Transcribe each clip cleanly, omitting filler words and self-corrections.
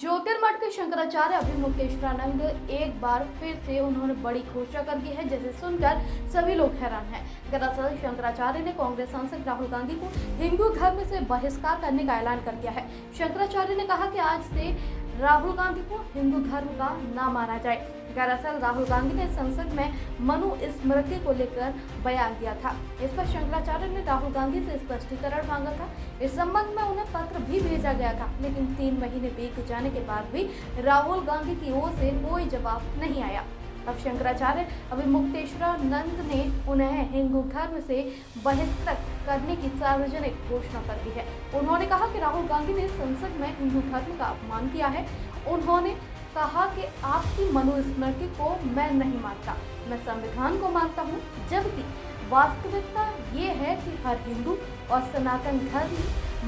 ज्योतिर्मठ के शंकराचार्य अभिमुक्तेश्वरानंद एक बार फिर से उन्होंने बड़ी घोषणा कर दी है, जिसे सुनकर सभी लोग हैरान हैं। दरअसल शंकराचार्य ने कांग्रेस सांसद राहुल गांधी को हिंदू धर्म से बहिष्कार करने का ऐलान कर दिया है। शंकराचार्य ने कहा कि आज से राहुल गांधी को हिंदू धर्म का न माना जाए। दरअसल राहुल गांधी ने संसद में मनु स्मृति को लेकर बयान दिया था। इस पर शंकराचार्य ने राहुल गांधी से स्पष्टीकरण मांगा था। इस संबंध में उन्हें पत्र भी भेजा गया था, लेकिन 3 महीने बीत जाने के बाद भी राहुल गांधी की ओर से कोई जवाब नहीं आया। अब शंकराचार्य अभिमुक्तेश्वरानंद ने उन्हें हिंदू धर्म से बहिष्कृत करने की सार्वजनिक घोषणा कर दी है। उन्होंने कहा कि राहुल गांधी ने संसद में हिंदू धर्म का अपमान किया है। उन्होंने कहा कि आपकी मनुस्मृति को मैं नहीं मानता, मैं संविधान को मानता हूँ, जबकि वास्तविकता ये है कि हर हिंदू और सनातन धर्म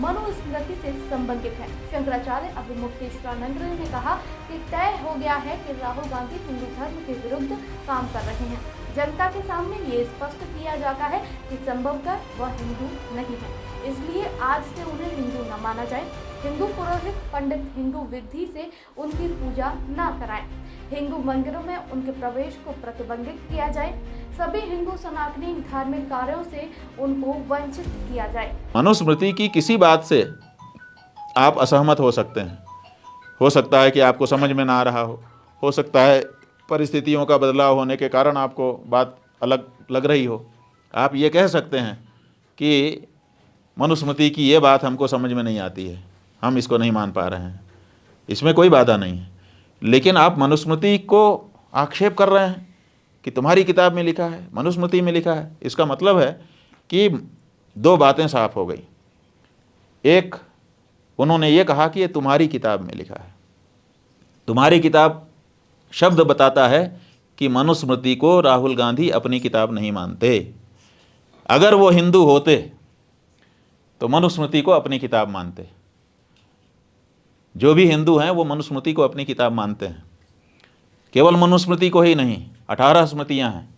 मनुस्मृति से संबंधित है। शंकराचार्य अभिमुक्तेश्वरानंद ने कहा कि तय हो गया है कि राहुल गांधी हिंदू धर्म के विरुद्ध काम कर रहे हैं। जनता के सामने ये स्पष्ट किया जाता है कि संभवतः वह हिंदू नहीं है, इसलिए आज से उन्हें हिंदू न माना जाए। हिंदू पुरोहित पंडित हिंदू विधि से उनकी पूजा न कराएं, हिंदू मंदिरों में उनके प्रवेश को प्रतिबंधित किया जाए, सभी हिंदू सनातनी धार्मिक कार्यों से उनको वंचित किया जाए। मनुस्मृति की किसी बात से आप असहमत हो सकते हैं। हो सकता है कि आपको समझ में ना आ रहा हो सकता है परिस्थितियों का बदलाव होने के कारण आपको बात अलग लग रही हो। आप ये कह सकते हैं कि मनुस्मृति की ये बात हमको समझ में नहीं आती है, हम इसको नहीं मान पा रहे हैं, इसमें कोई बाधा नहीं है। लेकिन आप मनुस्मृति को आक्षेप कर रहे हैं कि तुम्हारी किताब में लिखा है, मनुस्मृति में लिखा है। इसका मतलब है कि 2 बातें साफ हो गई। एक, उन्होंने ये कहा कि ये तुम्हारी किताब में लिखा है। तुम्हारी किताब शब्द बताता है कि मनुस्मृति को राहुल गांधी अपनी किताब नहीं मानते। अगर वो हिंदू होते तो मनुस्मृति को अपनी किताब मानते। जो भी हिंदू हैं वो मनुस्मृति को अपनी किताब मानते हैं। केवल मनुस्मृति को ही नहीं, 18 स्मृतियाँ हैं,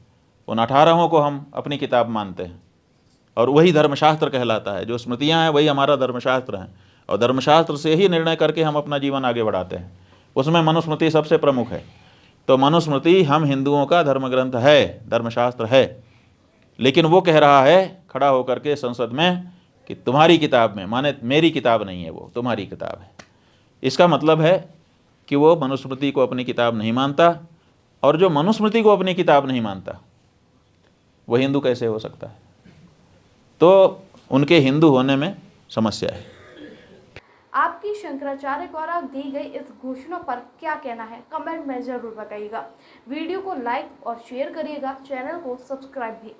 उन 18 को हम अपनी किताब मानते हैं और वही धर्मशास्त्र कहलाता है। जो स्मृतियाँ हैं वही हमारा धर्मशास्त्र हैं और धर्मशास्त्र से ही निर्णय करके हम अपना जीवन आगे बढ़ाते हैं। उसमें मनुस्मृति सबसे प्रमुख है। तो मनुस्मृति हम हिंदुओं का धर्म ग्रंथ है, धर्मशास्त्र है। लेकिन वो कह रहा है खड़ा होकर के संसद में कि तुम्हारी किताब में, माने मेरी किताब नहीं है, वो तुम्हारी किताब है। इसका मतलब है कि वो मनुस्मृति को अपनी किताब नहीं मानता, और जो मनुस्मृति को अपनी किताब नहीं मानता वो हिंदू कैसे हो सकता है? तो उनके हिंदू होने में समस्या है। आपकी शंकराचार्य द्वारा दी गई इस घोषणा पर क्या कहना है, कमेंट में जरूर बताइएगा। वीडियो को लाइक और शेयर करिएगा, चैनल को सब्सक्राइब भी।